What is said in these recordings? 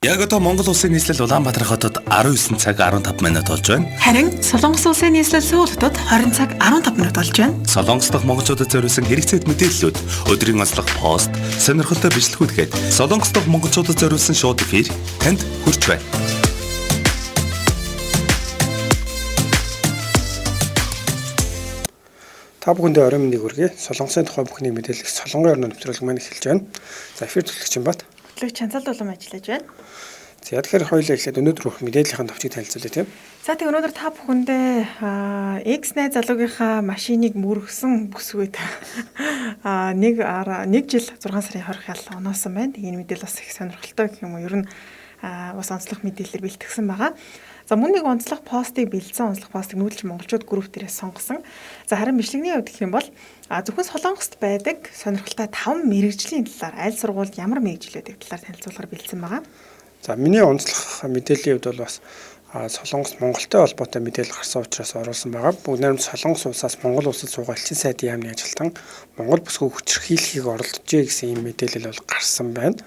Яг одоо Монгол улсын нийслэл Улаанбаатар хотод 19 цаг 15 минут болж байна. Харин Солонгос улсын нийслэл Сөүл хотод 20 цаг 15 минут болж байна. Солонгос дахь монголчуудад зориулсан хэрэгцээт мэдээллүүд, өдрийн онцлог пост, сонирхолтой бичлэгүүдгээд Солонгос дахь монголчуудад зориулсан шууд эфир танд хүрч байна. Та бүхэндээ орой мэндийг хүргэе. Солонгосын тухай бүхний мэдээлэл Солонгын орны нэвтрүүлэг маань эхэлж байна. За эфир төлөвлөгч юм бат. Төлөвлөгч Чанцал улам ажиллаж байна. За тэгэхээр хоёулаа эхлээд өнөөдөр бүх мэдээллийн товчийг танилцуулъя тийм. За тэг өнөөдөр та бүхэндээ X8 залуугийнхаа машиныг мөргсөн бүсгүйд нэг жил 6 сарын 20-нд оноосон байна. Тэг энэ мэдээлэл бас их сонирхолтой гэх юм уу. Ер нь бас онцлог мэдээлэлээр бэлтгэсэн байгаа. За мөн нэг онцлог постыг бэлдсэн онцлог постыг нүүдэлч монголчууд групп дээрээ сонгосон. За харин бичлэгний хувьд гэх юм бол зөвхөн Солонгост байдаг сонирхолтой 5 мэрэгжлийн талаар аль сургуульд ямар мэрэгжлүүдийн талаар танилцуулахаар бэлдсэн байгаа. За миний онцлог мэдээллийн хувьд бол бас Солонгос Монголтой холбоотой мэдээлэл гарсан учраас оруулсан байгаа. Бүгд найрамд Солонгос улсаас Монгол улсад суугаа элчин сайдын яамны ажилтан Монгол бүсгүй хүчирхийлэхийг оролдожээ гэсэн ийм мэдээлэл бол гарсан байна.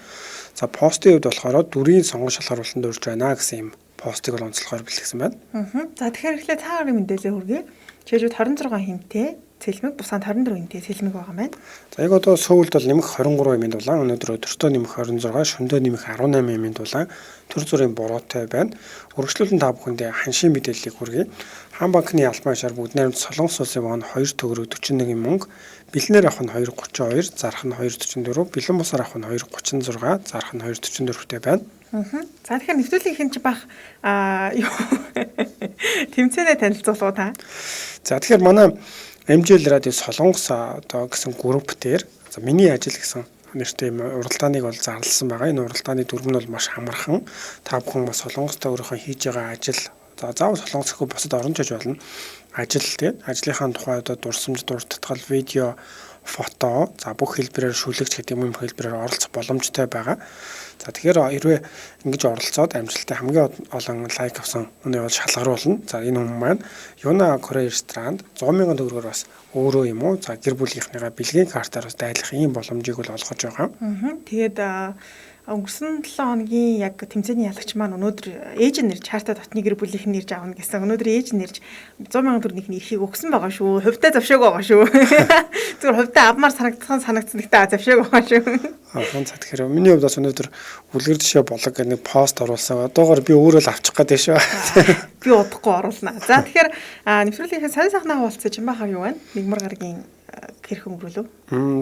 За постын хувьд болохоор дүрийн сонгон шалгаруулалтанд урьж байна гэсэн ийм постыг бол онцлогоор бэлтгэсэн байна. За тэгэхээр эхлээд та хоёрын мэдээлэл хүргэе. Жишээлбэл 26 хэмтэй цэлмэг, бусаад 24 хэмтэй цэлмэг байгаа байна. За яг одоо Сөүлд бол нэмэх 23 эмийн дулаан, өнөөдөр өдөртөө нэмэх 26, шөнөдөө нэмэх 18 эмийн дулаан төр зүрийн бороотой байна. Өргөжлүүлэн та бүхэндээ ханшийн мэдээллийг хүргэе. Хаан банкны албан ёсоор бүгд найрамд Солонгос улсын вон 2 төгрөг 41 мөнгө, бэлнээр авах нь 232, зарах нь 244, бэлэн бусаар авах нь 236, зарах нь 244-тэй байна. За тэгэхээр нэвтрүүлгийн ихэнх бах тэмцээнэ танилцуулах та. За тэгэхээр манай MJL радио Солонгос одоо гэсэн групп дээр миний ажил гэсэн нэртэй уралдааныг бол зарласан байгаа. Энэ уралдааны дүрм нь бол маш хамархан. Та бүхэн бас Солонгостой өөрийнхөө хийж байгаа ажил заавал Солонгос хөө босод орон жиж болно. Ажил тийм ажлынхаа тухай одоо дурсамж, дуртатгал, видео, фото бүх хэлбэрээр шүлэгч гэдэг юм хэлбэрээр оролцох боломжтой байгаа. За тэгэхээр хэрвээ ингэж оролцоод амжилттай хамгийн олон лайк авсан үнэ бол шалгаруулна. За энэ хүн маань Юна Корея ресторанд 100,000 төгрөгөөр бас өөрөө юм уу? За гэр бүлийнхнийгаа бэлгийн картаар бас дайлах ийм боломжийг бол олгож байгаа. Тэгээд өнгөрсөн 7 хоногийн яг тэмцээний ялагч маань өнөөдөр ээж нь нэрж Харта дотны гэр бүлийнх нь нэрж авна гэсэн. Өнөөдөр ээж нь нэрж 100,000 төгрөгийн эрхийг өгсөн байгаа шүү. Хувьтай завшааг байгаа шүү. Зүгээр хувьтай авмаар санагдсан гэхдээ завшааг байгаа шүү. За тэгэхээр миний хувьд бас өнөөдөр үлгэр жишээ болог гэх нэг пост оруулсан. Одоогоор би өөрөө л авчих гээд шүү. Би удахгүй оруулнаа. За тэгэхээр нэвтрүүлгийнхээ сайн сайхнаа хуваалцаж юм бахаар юу вэ? Нэгмар гарагийн хэрэг өнгөрүүлв.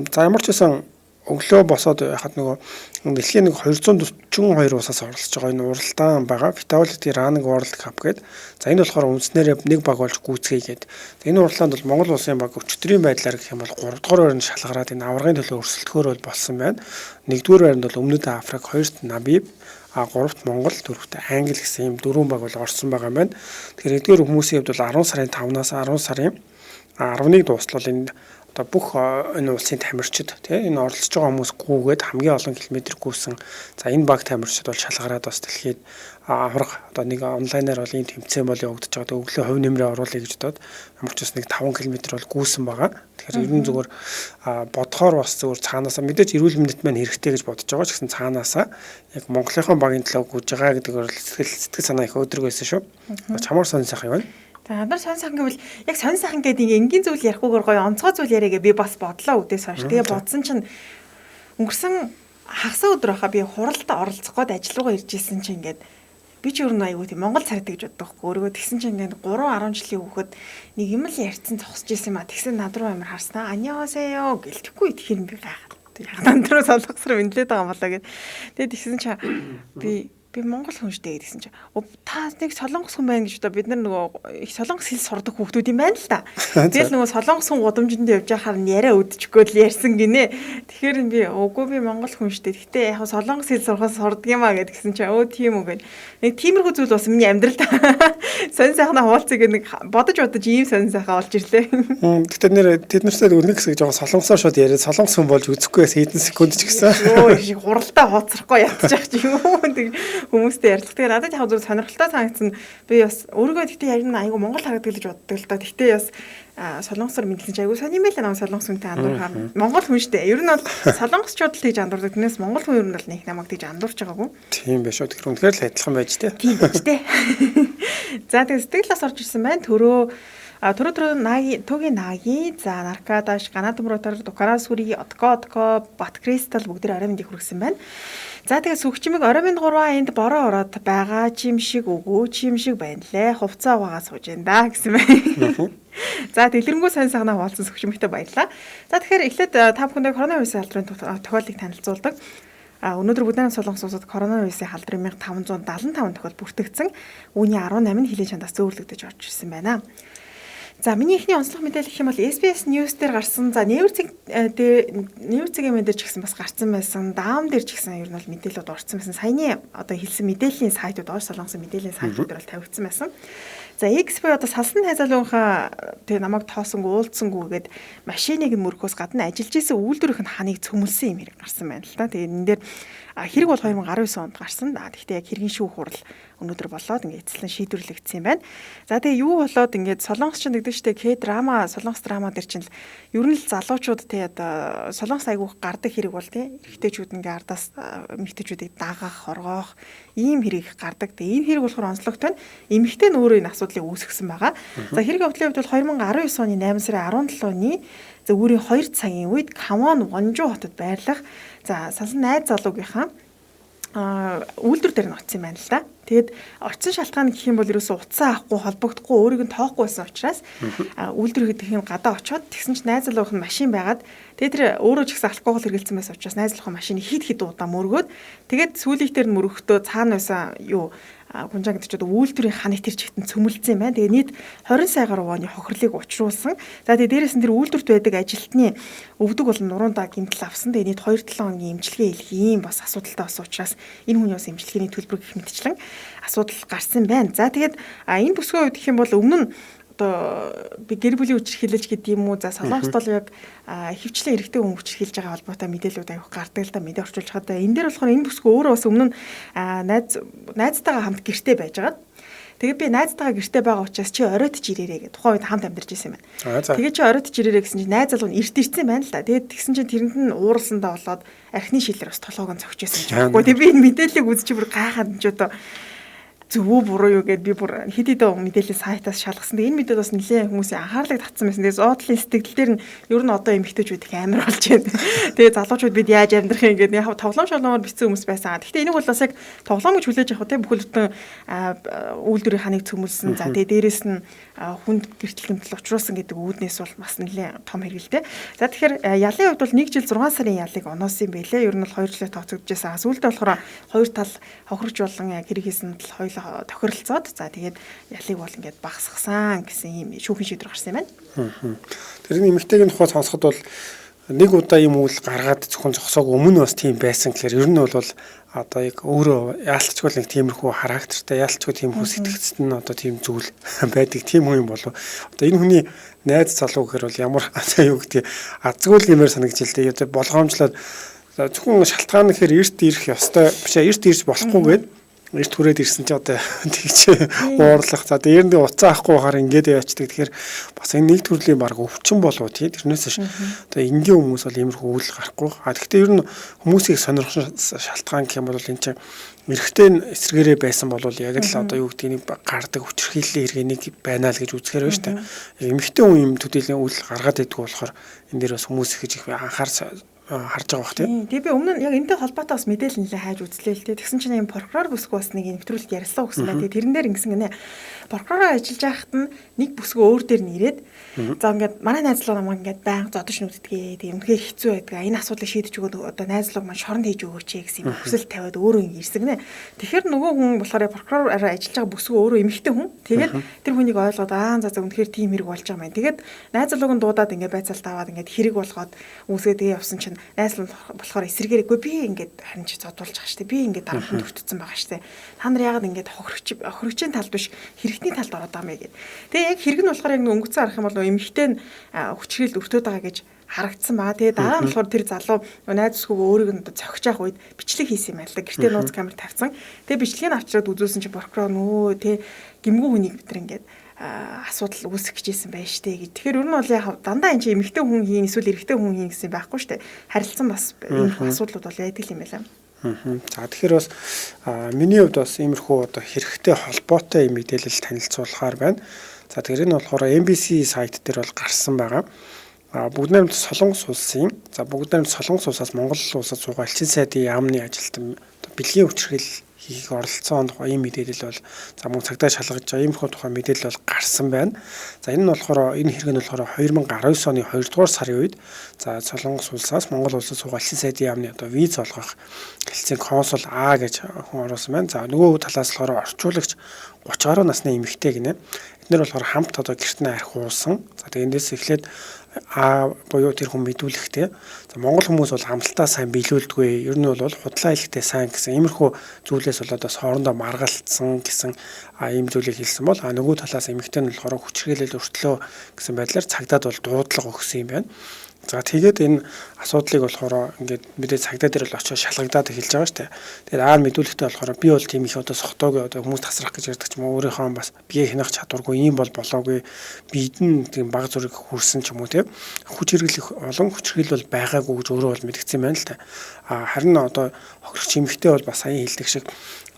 За ямар ч байсан өглөө босоод яхад нөгөө дэлхийн нэг 242 улсаас оролцож байгаа энэ уралдаан байгаа. Vitality Running World Cup гэдэг. За энэ болохоор үндснээрээ нэг баг болж гүйцгээгээд. Энэ уралдаанд бол Монгол улсын баг өчтөрийн байдлаар гэх юм бол 3 дугаар байранд шалгараад энэ аваргын төлөө өрсөлдөхөөр бол болсон байна. 1-р байранд бол Өмнөд Африк, 2-т Намиб, 3-т Монгол, 4-т Англи гэсэн ийм 4 баг бол орсон байгаа юм байна. Тэгэхээр эдгээр хүмүүсийн хувьд бол 10 сарын 5-наас 10 сарын 11 дуустал энэ одоо бүх энэ улсын тамирчид тийм энэ оролцож байгаа хүмүүс гүүгээд хамгийн олон километр гүйсэн. За энэ баг тамирчид бол шалгараад бас дэлхийд авраг одоо нэг онлайнаар бол ийм тэмцээн бол явагдаж байгаа. Өглөө хувь нэмрээ оруулъя гэж бодоод ямар ч бас нэг 5 км бол гүйсэн байгаа. Тэгэхээр ер нь зүгээр бодхоор бас зүгээр цаанаасаа мэдээж эрүүл мэндэд маань хэрэгтэй гэж бодож байгаа ч гэсэн цаанаасаа яг Монголынхон багийн төлөө гүйж байгаа гэдэг бол сэтгэл санаа их өдрөг байсан шүү. Чамаар сонь сайхан юм байна. За нар сонь сайхан гэвэл яг сонь сайхан гэдэг энгийн зүйл ярихгүйгээр гоё онцгой зүйл яриагээ би бас бодлоо үдээс хойш. Тэгээ бодсон чинь өнгөрсөн хагас өдөр байхаа би хуралд оролцох гээд ажил руугаа ирж исэн чинь ингээд би ч ер нь аягүй тийм Монгол царайд гэж боддог байхгүй. Өөрийгөө тэгсэн чинь ингээд 3-10 жилийн хүүхэд нэг юм л ярьцсан зогсож исэн юм а. Тэгсэн над руу амар харснаа. Аньяасеё гэлтэхгүй тэгэхээр би гайхаад. Яг нандруу солонгосроо мэдлээд байгаа юм болоо гэд. Тэгээд тэгсэн чинь би монгол хүн шүү дээ гэсэн чинь та нэг солонгос хүн байна гэж одоо бид нар нөгөө их солонгос хэл сурдаг хүүхдүүд юм байна л да. Тэгэл нөгөө солонгос хүн гудамжинд явж байхаар яриа өдчихгүй л ярьсан гинэ. Тэгэхээр би үгүй би монгол хүн шүү дээ. Гэтэ яг солонгос хэл сурахаас сурдаг юм а гэдгсэн чинь тийм үү гэд. Нэг тиймэрхүү зүйл бас миний амьдралд сонь сайхнаа хуваалцыг нэг бодож ийм сонь сайхан болж ирлээ. Гэтэ нэр тэд нартай үнэ гэсэн жоохон солонгосоор шууд яриад солонгос хүн болж үзэхгүй хэдэн секунд ч гэсэн. Өө хуралдаа хооцрохгүй ятчих юм. хүмүүстэй ярилцлага. Тэгээ надад яг зөв сонирхолтой санагдсан. Би бас өөрийгөө тэгтээ яг айгу Монгол харагддаг гэж боддог л доо. Тэгтээ бас солонгосоор мэдлэн чи айгу сонь юм байл намайг солонгос хүнтэй андуурхаар. Монгол хүн шүү дээ. Ер нь бол солонгосчууд л тэгж андуурдаг. Тэрнээс монгол хүн ер нь бол нэг намайг тэгж андуурч байгаагүй. Тийм байх шүү. Тэгэхээр үнэхээр л адилхан байж тээ. Тийм байж тээ. За тэгээ сэтгэлээс орж ирсэн байна. Төрөө Төгийн Наги, за Наркадаш, Ганатамрутар, Дукарас хүрий, Отко, Бат Кристал бүгд орой мэндийг хүргэсэн байна. За тэгээ сүгчмэг орой минь 3 энд бороо ороод байгаа чим шиг өгөө чим шиг байна лээ. Хувцаа угаа сууж энэ да гэсэн байна. За дэлгэрэнгүй сайн сайхнаа хуваалцсан сүгчмэгтэй баярлалаа. За тэгэхээр эхлээд та бүхэндээ коронавирусын халдварын тохиолдлыг танилцуулдаг. Өнөөдөр Бүдүүн Солонгос улсад коронавирусын халдварын 1575 тохиол бүртгэгдсэн. Үүний 18 нь хилийн чандаас зөөвөрлөгдөж орж ирсэн байна. За миний ихний онцлог мэдээлэл гэх юм бол SBS News дээр гарсан. За нээвэрцгийн мэдээж ч гэсэн бас гарсан байсан. Даам дээр ч гэсэн ер нь бол мэдээлэлүүд орсон байсан. Саяны одоо хэлсэн мэдээллийн сайтууд Солонгосын мэдээллийн сайтууд дээр бол тавигдсан байсан. За X-Buy одоо салсан хайзалуунхаа тэгээ намайг тоосонгүй уулзсангүй гээд машиныг нь мөрөхөөс гадна ажиллаж исэн үйлдвэрийнх нь ханыг цөмөлсөн юм хэрэг гарсан байна л да. Тэгээ энэ дээр хэрэг бол 2019 онд гарсан. Гэхдээ яг хэргийн шүүх хурал өнөөдөр болоод ингээд эцэслэн шийдвэрлэгдсэн юм байна. За тэгээ юу болоод ингээд солонгос ч гэдэг штэ К-драма, солонгос драма дээр чинь л ер нь л залуучууд те одоо солонгос айгуух гардаг хэрэг бол те эрэгтэйчүүд ингээд ардаас эмэгтэйчүүдийг дагах, хоргоох ийм хэрэг гардаг. Тэгээ энэ хэрэг болохоор онцлогтой нь эмэгтэй нь өөрөө энэ асуудлыг үүсгэсэн байгаа. За хэрэг явдлын хувьд бол 2019 оны 8 сарын 17-ны өөрийн 2 цагийн үед Камон Вонжу хотод байрлах за салсан найз залуугийнхаа үйлдвэр дээр нь очсон юм байна л да. Тэгээд орчин шалтгаан гэх юм бол ерөөсөө утсаа авахгүй холбогдохгүй өөрийг нь тоохгүй байсан учраас үйлдвэр гэдэг юм гадаа очиод тэгсэн чинь найз залуух нь машин байгаад тэгээд тэр өөрөө ч гэсэн алкогол хэрэглэсэн байсан учраас найз залуух машины хид удаа мөргөөд тэгээд сүүлийнх дээр нь мөрөхдөө цаана байсан юу гунжаа гэдэг чинь үйлдвэрийн ханы тэр чигтэн цөмөлдсөн юм байна. Тэгээ нийт 20 сая гаруй вооны хохирлыг учруулсан. За тэгээ дээрээс нь тэр үйлдвэрт байдаг ажилтны өвдөг болон нуруундаа гэмтэл авсан. Тэгээ нийт 2-7 хоногийн эмчилгээ хийх ийм бас асуудалтай болсон учраас энэ хүний бас эмчилгээний төлбөр гэх мэтчлэн асуудал гарсан байна. За тэгээд энэ бүсгүй үед гэх юм бол өмнө нь би гэр бүлийн хүчирхийлэлж гэдэг юм уу за солонгост бол яг хөвчлэн эрэгтэй хүн хүчирхийлж байгаа холбоотой мэдээлүүд авах гардаг л да мэдээ орчуулж байгаа. Энэ дээр болохоор энэ бүсгүй өөрөө бас өмнө нь найзтайгаа хамт гэртээ байж байгаа. Тэгээ би найзтайгаа гэртээ байгаа учраас чи оройтч ирээрээ гэх тухайн үед хамт амьдарч ирсэн юм байна. Тэгээ чи оройтч ирээрээ гэсэн чинь найз залуу нь эрт ирсэн байна л да. Тэгээд тэгсэн чинь тэрэнд нь ууралсандаа болоод архины шилэр бас толгойг нь цогч байсан юм байна. Тэгээ би энэ мэдээллийг үзчих бүр гайхаад ч одоо зөв буруу юу гэд би бүр хэд хэдэн мэдээллийн сайтаас шалгасан. Энэ мэдээд бас нэлээд хүмүүсийн анхаарлыг татсан байсан. Тэгээ зоодлын сэтгэл дээр нь ер нь одоо эмэгтэйчүүд их амар болж байна. Тэгээ залуучууд бид яаж амьдрах юм гээд яг тоглоом шолоомор бичсэн хүмүүс байсан. Гэхдээ энийг бол бас яг тоглоом гэж хүлээж авах тийм бүхэл бүтэн үйлдвэрийн ханыг цөмөлсөн. За тэгээ дээрэс нь хүнд гэртэл гэмтэл учруулсан гэдэг үүднээс бол бас нэлээд том хэрэгэлтэй. За тэгэхээр ялын хувьд бол 1 жил 6 сарын ялыг оноосон юм байлээ. Ер нь бол 2 жилээр тооцогдчихсан. Сүүлдээ болохоор хоёр тал хохирч болон яг хэрэг хийсэн тал хоёул тохиролцоод за тэгээд ялыг бол ингээд багасгасан гэсэн юм шүүхийн шийдвэр гарсан юм байна. Тэр нэмэгтэйг нь тухай сонсоход бол нэг удаа юм үйл гаргаад зөвхөн зогсоог өмнө бас тийм байсан гэхээр ер нь бол одоо яг өөрөө яалтчгүй нэг тиймэрхүү характертай яалтчгүй тиймэрхүү сэтгцэд нь одоо тийм зүйл байдаг тийм хүн юм болов. Одоо энэ хүний найз залуу гэхээр бол ямар юу гэдэг азгүй л юмэр санагдж л дээ. Болгоомжлоод зөвхөн шалтгаан гэхээр эрт ирэх ёстой биш эрт ирж болохгүй гээд эрт хүрээд ирсэн чи одоо тэгч уурлах. За дээр нь уцаа авахгүй байхаар ингээд яачдаг. Тэгэхээр бас энэ нэг төрлийн баг өвчин болов тий. Тэрнээс ш одоо энгийн хүмүүс бол иймэрхүү үйл гарахгүй. Гэхдээ ер нь хүмүүсийг сонирхох шалтгаан гэх юм бол энэ чинь эрэгтэй эсрэгээрээ байсан бол яг л одоо юу гэдгийг гардаг хүчирхийллийн хэрэгнийг байна л гэж үзэхээр байна шүү дээ. Эмэгтэй хүн юм төдийлэн үйл гаргаад идэх болохоор энэ дээр бас хүмүүс их анхаарч харж байгаа бох тийм. Тэгээ би өмнө нь яг энэтэй холбоотой бас мэдээлэл нэлээ хайж үзлээ л тийм. Тэгсэн чинь юм прокурор бүсгүй бас нэг нэвтрүүлэлт ярьсан гэсэн байна. Тэгээ тэрэн дээр ингэсэн гинэ. Прокуророо ажиллаж байхад нь нэг бүсгүй өөр дээр нь ирээд за ингээд манай найзлуу намайг ингээд байнга зодож нүддгээ. Тэгээ үнэхээр хэцүү байдаг. Энэ асуудлыг шийдэж өгөөд одоо найзлууг маань шоронд хийж өгөөч гэсэн юм хүсэл тавиад өөрөө ирсэн гинэ. Тэгэхээр нөгөө хүн болохоор прокуророо ажиллаж байгаа бүсгүй өөрөө эмэгтэй хүн. Тэгээд тэр хүнийг ойлгоод за үнэхээр тийм хэрэг болж байгаа юм. Тэгээд найзлууг нь дуудаад ингээд байцаалт аваад ингээд хэрэг болгоод үүсгээ тэгээ явсан чинь найзлал болохоор эсэргээрээгүй би ингээд харин ч зодуулж байгаа штэ. Би ингээд дараа нь төвтсөн байгаа штэ. Та нар яагаад ингээд хохирогчийн талд биш хэрэгтний талд ороод байгаа юм бэ гэд. Тэгээ яг хэрэг нь болохоор яг өнгөцсөн арах юм бол эмэгтэй нь хүчрэл өртөөд байгаа гэж харагдсан баа. Тэгээ дараа нь болохоор тэр залуу найз зөвхөн өөрийг нь цогч явах үед бичлэг хийсэн юм байна л да. Гэртээ нууц камер тавьсан. Тэгээ бичлэгийг авчираад үзүүлсэн чинь прокурор нөө тэ гимгүү хүнийг бид нар ингээд асуудал үүсгэж хийсэн байж штэ гэж. Тэгэхээр ер нь бол яг дандаа энэ эмэгтэй хүн хийн эсвэл эрэгтэй хүн хийн гэсэн байхгүй штэ. Харилцан бас энэ асуудлууд бол байдаг юм байна. За тэгэхээр бас миний хувьд бас иймэрхүү одоо хэрэгтэй холбоотой юм мэдээлэл танилцуулахаар байна. За тэгэхээр энэ болохоор MBC сайт дээр бол гарсан байгаа. Бүгд найрамд Солонгос улсын бүгд найрамд Солонгос улсаас Монгол улсад суугаа элчин сайдын яамны ажилтан бэлгийн хүчрхийл хийх оролцсон тухай ийм мэдээлэл бол мөн цагдаа шалгаж байгаа иймэрхүү тухай мэдээлэл бол гарсан байна. За энэ нь болохоор энэ хэрэг нь болохоор 2019 оны 2 дугаар сарын үед Солонгос улсаас Монгол улсад суугаа элчин сайдын яамны одоо виз олгох хэлцээний консул А гэж хүн оруулсан байна. За нөгөө талаас болохоор орчуулагч 30 гаруй насны эмэгтэй гинэ. Эднэр болохоор хамт одоо гэрт нь арх уусан. За тэгэндээс эхлээд буюу тэр хүн мэдүүлэхтэй. За Монгол хүмүүс бол амлалтаа сайн биелүүлдэггүй. Ер нь бол худлаа хэлэхтэй сайн гэсэн иймэрхүү зүйлээс болоод бас хоорондоо маргалцсан гэсэн ийм зүйлийг хэлсэн бол нөгөө талаас эмэгтэй нь болохоор хүчрхийлэл өртлөө гэсэн байдлаар цагдаад бол дуудлага өгсөн юм байна. За тэгээд энэ асуудлыг болохоор ингээд мэдээ цагдаа дээр л очиж шалгагдаад эхэлж байгаа шүү дээ. Тэгээд мэдүүлэхтэй болохоор би бол тийм их одоо сохтоогүй одоо хүмүүс тасрах гэж ярьдаг ч юм уу өөрийнхөө бас бие хянах чадваргүй ийм бол болоогүй бид нь тийм баг зүрэг хүрсэн ч юм уу тийм хүч хэрэглэх олон хүч хэрэгэл бол байгаагүй гэж өөрөө бол мэдгдсэн байна л та. Харин одоо хохирогч эмэгтэй бол бас саяхан хэлдэг шиг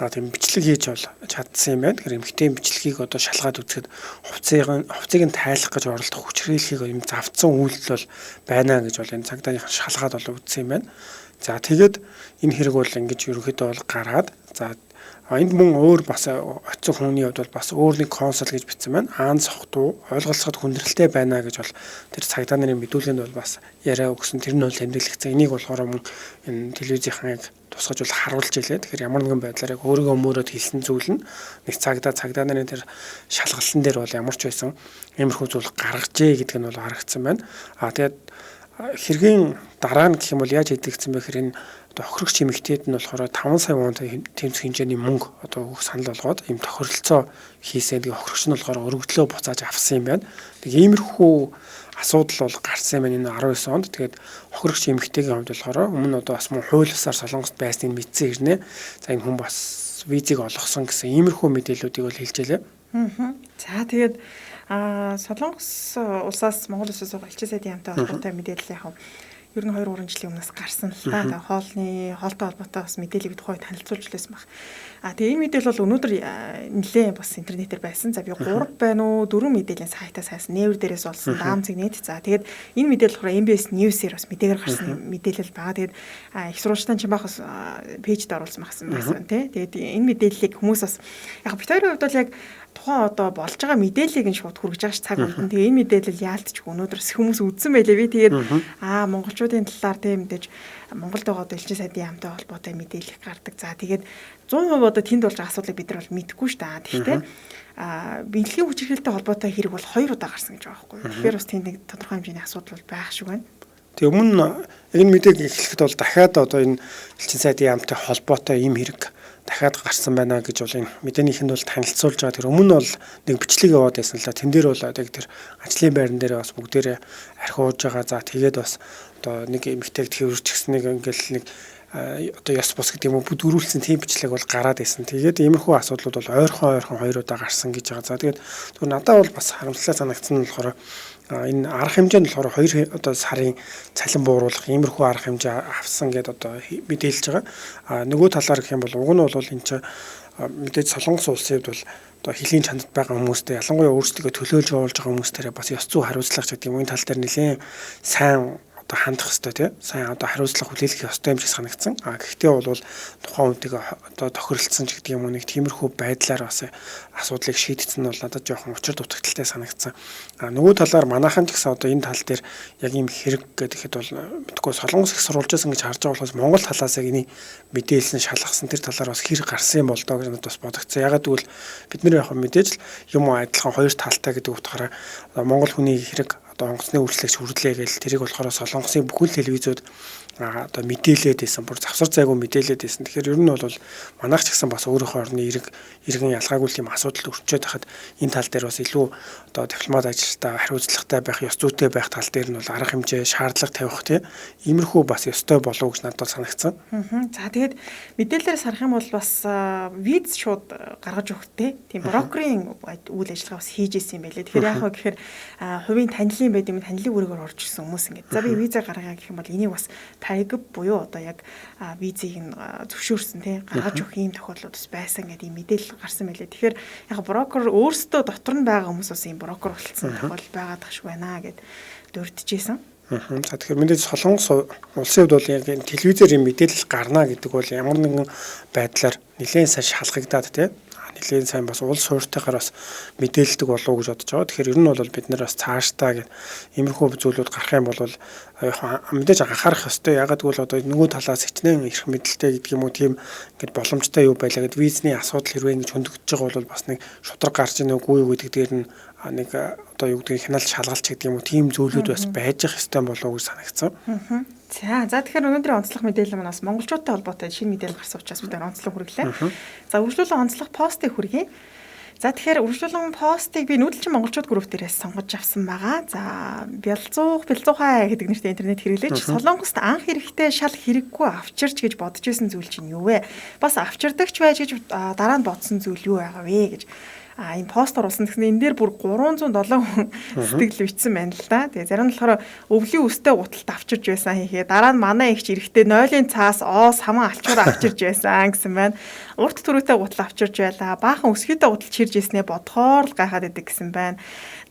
тийм бичлэг хийж бол чадсан юм байна. Тэгэхээр эмэгтэй бичлэгийг одоо шалгаад үзэхэд хувцсыг нь тайлах гэж оролдох хүч хэрэглэхийг юм завцсан үйлдэл бол байна гэж бол энэ цагдаагийн шалгаад бол үзсэн юм байна. За тэгээд энэ хэрэг бол ингэж ерөнхийдөө бол гараад энд мөн өөр бас оцсон хүний хувьд бол бас өөр нэг консул гэж бичсэн байна. Аан сохтуу ойлголцоход хүндрэлтэй байна гэж бол тэр цагдаа нарын мэдүүлгэнд бол бас яриа өгсөн. Тэр нь бол тэмдэглэгдсэн. Энийг болохоор мөн энэ телевизийн тусгаж бол харуулж илээ. Тэгэхээр ямар нэгэн байдлаар яг өөрийгөө мөрөөд хэлсэн зүйл нь нэг цагдаа нарын тэр шалгалсан дээр бол ямар ч байсан иймэрхүү зүйл гаргажээ гэдэг нь бол харагдсан байна. Тэгээд хэргийн дараа нь гэх юм бол яаж хийгдсэн бэ гэхээр энэ одоо хохирогч эмэгтэйд нь болохоор 5 сая вон тэмцэх хэмжээний мөнгө одоо өгөх санал болгоод ийм тохиролцоо хийсэн. Тэгээ хохирогч нь болохоор өргөдлөө буцааж авсан юм байна. Тэгээ иймэрхүү асуудал бол гарсан юм энэ 19 онд. Тэгээд хохирогч эмэгтэйгийн хувьд болохоор өмнө одоо бас мөн хууль ёсоор Солонгост байсныг мэдсэн хэрнээ. За энэ хүн бас визийг олгосон гэсэн иймэрхүү мэдээллүүдийг бол хэлж илээ. За тэгээд Солонгос улсаас Монгол улсаас элчин сайдын яамтай холбоотой мэдээлэл яг ер нь 2-3 жилийн өмнөөс гарсан л та. Хоолтой холбоотой бас мэдээллийг тухай танилцуулж лээсэн баг. Тэгээ энэ мэдээлэл бол өнөөдөр нэлээд бас интернетээр байсан. За би 3 байна уу 4 мэдээллийн сайтаас хайсан. Нээвэр дээрээс олсон даамцыг нийт. За тэгээд энэ мэдээлэл болохоор MBS News-ээр бас мэдээгээр гарсан мэдээлэл байгаа. Тэгээд их сурвалжтан чинь бах бас пэйжд оруулсан байсан тий. Тэгээд энэ мэдээллийг хүмүүс бас яг битүүрийн хувьд бол яг тухайн одоо болж байгаа мэдээллийг нь шууд хүргэж байгаа ш цаг болгон. Тэгээ энэ мэдээлэл яалтчгүй өнөөдөр хүмүүс үзсэн байлээ би. Тэгээд монголчуудын талаар тийм мэдээж Монголд байгаа элчин сайдын яамтай холбоотой мэдээлэл гардаг. За тэгээд 100% одоо тэнд болж байгаа асуудлыг бид нар бол мэдэхгүй ш та. Тэгэхдээ бэлгийн хүч хэрэглэлтэй холбоотой хэрэг бол 2 удаа гарсан гэж байгаа байхгүй. Тэгэхээр бас тэнд нэг тодорхой хэмжээний асуудал бол байх шиг байна. Тэг өмнө энэ мэдээг эхлэхэд бол дахиад одоо энэ элчин сайдын яамтай холбоотой ийм хэрэг дахиад гарсан байна гэж бол энэ мэдээнийхэнд бол танилцуулж байгаа. Тэр өмнө бол нэг бичлэг яваад байсан л да. Тэн дээр бол одоо тэр ажлын байран дээр бас бүгдээрээ архиууж байгаа. За тэгээд бас одоо нэг эмэгтэйг тэрвэрч гисэн нэг ингээл нэг одоо ёс бус гэдэг юм уу бүдгөрүүлсэн тийм бичлэг бол гараад байсан. Тэгээд иймэрхүү асуудлууд бол ойрхон 2 удаа гарсан гэж байгаа. За тэгээд зөв надад бол бас харамслаа санагдсан нь болохоор энэ арга хэмжээ нь болохоор 2 одоо сарын цалин бууруулах иймэрхүү арга хэмжээ авсан гэдээ одоо мэдээлж байгаа. Нөгөө талаар гэх юм бол уг нь бол энэ чинь мэдээж Солонгос улсын хувьд бол одоо хөлийн чандад байгаа хүмүүстэй ялангуяа өөрсдөө төлөөлж явуулж байгаа хүмүүстээрээ бас ёс зүй хариуцлага гэдэг юм. Энэ тал дээр нэлээд сайн одоо хандах хэрэгтэй тийм сайн одоо хариуцлага хүлээлгэх ёстой юм шиг санагдсан. Гэхдээ бол тухайн үедээ одоо тохиролцсон ч гэдэг юм уу нэг тиймэрхүү байдлаар бас асуудлыг шийдсэн нь бол надад жоохон учир дутагдaltaй санагдсан. Нөгөө талаар манайхан ч гэсэн одоо энэ тал дээр яг ийм хэрэг гэхэд бол мэдгүй Солонгос их сурвалжсан гэж харж байгаа болохоос Монгол талаас яг энийг мэдээлсэн шалгасан тэр талаар бас хэрэг гарсан юм болдоо гэж надад бас бодогдсон. Ягаад гэвэл бид нэр яг мэдээж л юм адилхан 2 талтай гэдэг утгаараа Монгол хүний хэрэг одоо онгоцны үйлчлэгч хүрлээ гэж тэрийг болохоор Солонгосын бүхэл телевизүүд одоо мэдээлээд байсан, бүр завсар зайгүй мэдээлээд байсан. Тэгэхээр ер нь бол манайх ч гэсэн бас өөрийнхөө орны иргэн ялгаагүй юм асуудал өрчөөд хахад энэ тал дээр бас илүү одоо дипломат ажилтаа хариуцлагатай байх, ёс зүйтэй байх тал дээр нь бол арга хэмжээ, шаардлага тавих тийм иймэрхүү бас ёстой болов уу гэж надад санагдсан. За тэгээд мэдээлэлээр сарах юм бол бас виз шууд гаргаж өгөхтэй. Тийм брокерийн үйл ажиллагаа бас хийж исэн юм байлээ. Тэгэхээр яг хөө гэхээр хувийн танилын байд юм, танилын үргээр орж ирсэн хүмүүс ингээд. За би виза гаргая гэх юм бол энийг бас Paigub буюу одоо яг визийг нь зөвшөөрсөн тийм гаргаж өгөх юм тохиолдол бас байсан гэдэг юм мэдээлэл гарсан байлээ. Тэгэхээр яг брокер өөрсдөө дотор нь байгаа хүмүүс бас юм брокер болцсон тохиолдол байгаад тах шиг байна гэд дурдчихжээ. За тэгэхээр мэдээж Солонгос улсын хувьд бол яг энэ телевизээр юм мэдээлэл гарна гэдэг бол ямар нэгэн байдлаар нэлээд сайн шалгагдаад тийм нэлээд сайн бас улс суурьтайгаар бас мэдээлдэг болов уу гэж бодож байгаа. Тэгэхээр ер нь бол бид нар бас цаашдаа гэх иймэрхүү зүйлүүд гарах юм бол мэдээж анхаарах ёстой. Ягаад гэвэл одоо нөгөө талаас хичнээн эрх мэдэлтэй гэдэг юм уу тийм ингээд боломжтой юу байлаа гэд визний асуудал хэрвээ ингэж хөндөгдөж байгаа бол бас нэг шудраг гарч ийн үгүй юу гэдэг дээр нь нэг одоо юу гэдэг хяналт шалгалч гэдэг юм уу тийм зүйлүүд бас байж ах ёстой болов уу гэж санагдсан. За тэгэхээр өнөөдрийн онцлог мэдээлэл маань бас монголчуудтай холбоотой шинэ мэдээлэл гарсан учраас бид онцлог хүргэлээ. За үргэлжлүүлэн онцлог постыг хүргэе. За тэгэхээр үргэлжлүүлэн постыг би нүүдэлчин монголчууд групп дээрээс сонгож авсан байгаа. За бэлзуухай гэдэг нэртэй интернет хэрэглээч Солонгост анх эрэхтэй шал хэрэггүй авчирч гэж бодож исэн зүйл чинь юу вэ? Бас авчирдагч байж гэж дараа нь бодсон зүйл юу байгаа вэ гэж энэ пост оруулсан гэсэн энэ дээр бүр 307 хүн сэтгэл бичсэн байна л да. Тэгээ зарим нь болохоор өвлийн үстэй гуталт авчирж байсан хийхээ дараа нь манай ихч эрэхтэй нойлын цаас оос хаман алчуур авчирж байсан гэсэн байна. Урт төрөөтэй гутал авчирж байлаа. Баахан өсгийтэй гутал чирж ирснээ бодхоор л гайхаад идэг гэсэн байна.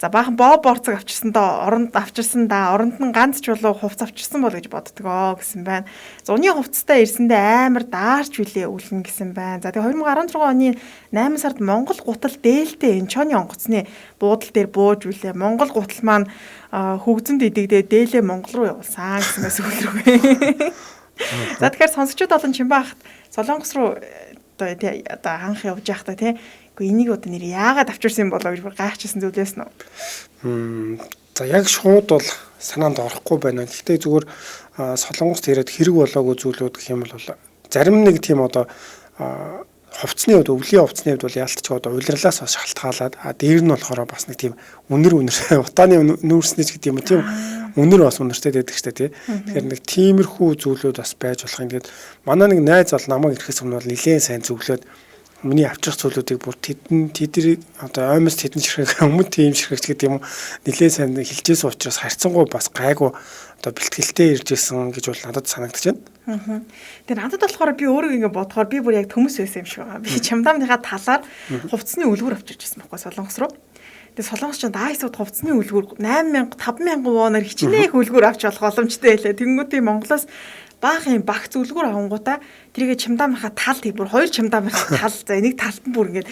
За баахан боо борцог авчирсандаа оронд нь ганц ч болов хувц авчирсан бол гэж боддгоо гэсэн байна. Зуны хувцастай ирсэндээ амар даарч үлээ үлнэ гэсэн байна. За тэгээ 2016 оны 8 сард Монгол гутал дээлтэй Энчоны онгоцны буудал дээр бууж үлээ. Монгол гутал маань хөгзөнд идэгдээ дээлээ Монгол руу явуулсан гэсэн бас үлрэг. За тэгэхээр сонсогчдод олон Чимбаахт Солонгос руу одоо анх явж байхдаа тий энийг одоо нэр яагаад авчирсан болоо гэж гайхчихсан зүйлээс нь. За яг шууд бол санаанд орохгүй байна. Гэхдээ зүгээр Солонгост ирээд хэрэг болоогүй зүйлүүд гэх юм бол зарим нэг тийм одоо хувцсны хувьд өвлийн хувцсны хувьд бол яалтч одоо улирлаас бас шалтгаалаад дээр нь болохоор бас нэг тийм үнэр утааны нүүрснэж гэдэг юм тийм үнэр бас үнэртэй байдаг штэ тий. Тэгэхээр нэг тиймэрхүү зүйлүүд бас байж болох юм. Тэгээд манай нэг найз бол намайг ирэхээс өмнө бол нэлээд сайн зөвлөөд миний авчрах зүйлүүдийг бүр тэдний одоо оймос тэдэн ширхэг өмнө тийм ширхэгч гэдэг юм уу нэлээд сайн хэлжээс учраас харьцангуй бас гайгүй одоо бэлтгэлтэй ирж исэн гэж бол надад санагдаж байна. Тэгээ надад болохоор би өөрөө ингэ бодохоор би бүр яг төмөс байсан юм шиг байгаа. Би чамдаамныхаа талаар хувцсны үлгэр авчирч ирсэн байхгүй Солонгос руу. Тэгээ Солонгос ч дайсууд хувцсны үлгэр 8000 5000 воноор хичнээн үлгэр авч болох боломжтой байлаа. Тэнгүүтээ Монголоос баах юм багц үлгэр авангуудаа тэргээ чамдаамынхаа тал тийм бүр хоёр чамдаамынхаа тал за энийг талд нь бүр ингэж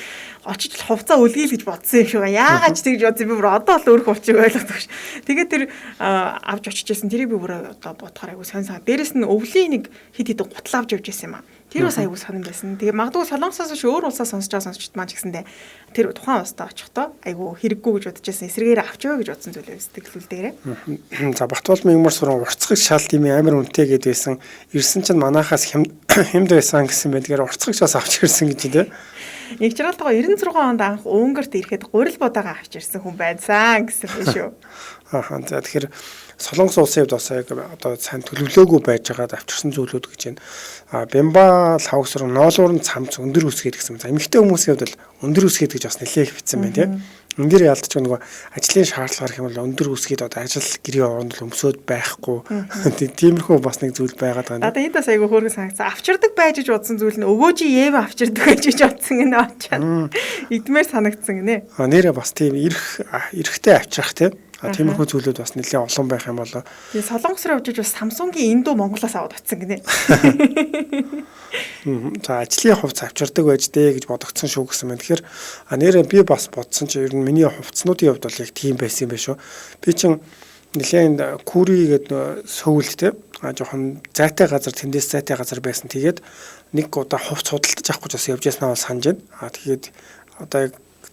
очиж хувцаа үлгээл гэж бодсон юм шиг байгаа. Яагаад ч тэгж бодсон би бүр одоо л өөр хувцыг ойлгодог ш. Тэгээд тэр авч очижсэн тэрийг би бүр одоо бодохоор айгу сонь сан. Дээрэс нь өвлийн нэг хит хит гутал авч явж байсан юм аа. Тэр бас айгу сонирн байсан. Тэгээ магадгүй Солонгосоос ч өөр улсаас сонсож байгаа сонсогчд маань ч гэсэндээ тэр тухайн улстай очихдоо айгу хэрэггүй гэж бодож байсан. Эсрэгээр авч яваа гэж бодсон зүйл сэтгэлүүл дээрээ. За Батбол мигмар суран урцгах шал тийм амар үнэтэй гэд байсан. Ирсэн чинь манахаас хямд байсан гэсэн байна. Тэгэхээр урцгагч бас авч ирсэн гэж тийм. Ягчралтгаа 96 онд анх Унгарт ирэхэд гурил бодаага авч ирсэн хүн байсан гэсэн байх шүү. За тэгэхээр Солонгос улсын хувьд бас яг одоо сайн төлөвлөөгүй байж байгаад авчирсан зүйлүүд гэж байна. Бямба лавгсрын ноолуурын цамц өндөр үсгээд гэсэн. За эмэгтэй хүмүүсийн хувьд бол өндөр үсгээд гэж бас нэлээд их битсэн байна тийм. Энд дээр ялдчих нөгөө ажлын шаардлага гэх юм бол өндөр үсгээд одоо ажил гэрээ оронд л өмсөд байхгүй. Тиймэрхүү бас нэг зүйл байгаад байгаа. Одоо энд бас айгүй хөөргөн санагцсан. Авчирдаг байж гэж бодсон зүйл нь өвөө чи Евэ авчирдаг байж гэж бодсон гэнэ очоод. Идмээр санагдсан гинэ. Нэрээ бас тийм эрэхтэй авчрах тийм. Тиймэрхүү зүйлүүд бас нэлээд олон байх юм болоо. Тэгээ Солонгос руу явж бас Samsung-ийн Индо Монголоос аваад утсан гинэ. За ажлын хувцас авчирдаг байж дээ гэж бодогдсон шүү гэсэн юм. Тэгэхээр нэрээ би бас бодсон чи ер нь миний хувцснуудын хувьд бол яг тийм байсан юм биш үү. Би чин нэлээд Кури гэдэг сөүлтэй жоохон зайтай газар тэндээс зайтай газар байсан. Тэгээд нэг удаа хувц худалдаж авах гэж бас явж яснаа бол санаж байна. Тэгээд одоо